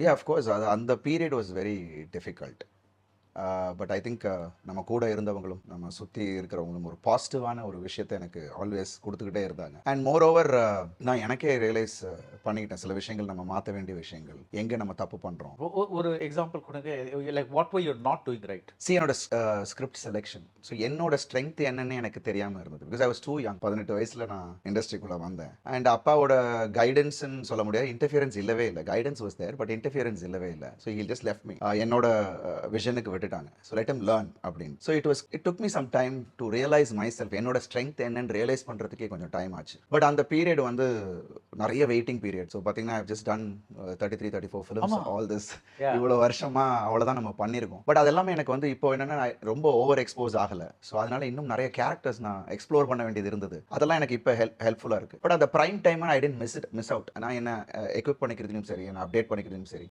Yeah, of course. அந்த period was very difficult. But I think நம்ம கூட இருந்தவங்களும் நம்ம சுற்றி இருக்கிறவங்களும் ஒரு பாசிட்டிவான ஒரு விஷயத்தை எனக்கு ஆல்வேஸ் கொடுத்துக்கிட்டே இருந்தாங்க. அண்ட் மோர் ஓவர் நான் எனக்கே ரியலைஸ் பண்ணிக்கிட்டேன் சில விஷயங்கள் நம்ம மாற்ற வேண்டிய விஷயங்கள், எங்கே நம்ம தப்பு பண்ணுறோம். ஒரு எக்ஸாம்பிள் கொடுங்க. Like what were you not doing right? என்னோட ஸ்கிரிப்ட் செலெக்ஷன். ஸோ என்னோட ஸ்ட்ரென்த் என்னன்னு எனக்கு தெரியாமல் இருந்தது. Because I was too young. 18 வயசில் நான் இண்டஸ்ட்ரிக்குள்ளே வந்தேன். அண்ட் அப்பாவோட கைடன்ஸ்ன்னு சொல்ல முடியாது, இன்டர்ஃபியரன்ஸ் இல்லவே இல்லை. Guidance was there, but interference இல்லவே இல்லை. So he'll just left me. என்னோட விஷனுக்கு விட்டுட்டாங்க. ஸோ லெட் ஹிம் லேர்ன் அப்படின்னு. So it took me some time to realise myself. என்னோட ஸ்ட்ரென்த் என்னன்னு ரியலைஸ் பண்ணுறதுக்கே கொஞ்சம் டைம் ஆச்சு. பட் அந்த பீரியட் வந்து நிறைய வெயிட்டிங் பீரியட். ஸோ பார்த்தீங்கன்னா I've just done 33, 34 films all this. இவ்வளோ வருஷமா அவ்வளோதான் நம்ம பண்ணியிருக்கோம். பட் அதெல்லாமே எனக்கு வந்து இப்போ என்னன்னா ரொம்ப ஓவர் எக்ஸ்போஸ் ஆகலை. ஸோ அதனால இன்னும் நிறைய கேரக்டர்ஸ் நான் எக்ஸ்ப்ளோர் பண்ண வேண்டியது இருந்தது. அதெல்லாம் எனக்கு இப்போ ஹெல்ப்ஃபுல்லாக இருக்குது. பட் அந்த prime time I tend miss out. நான் என்ன எக்யூப் பண்ணிக்கிறதுலையும் சரி, என்ன அப்டேட் பண்ணிக்கிறதுலையும் சரி,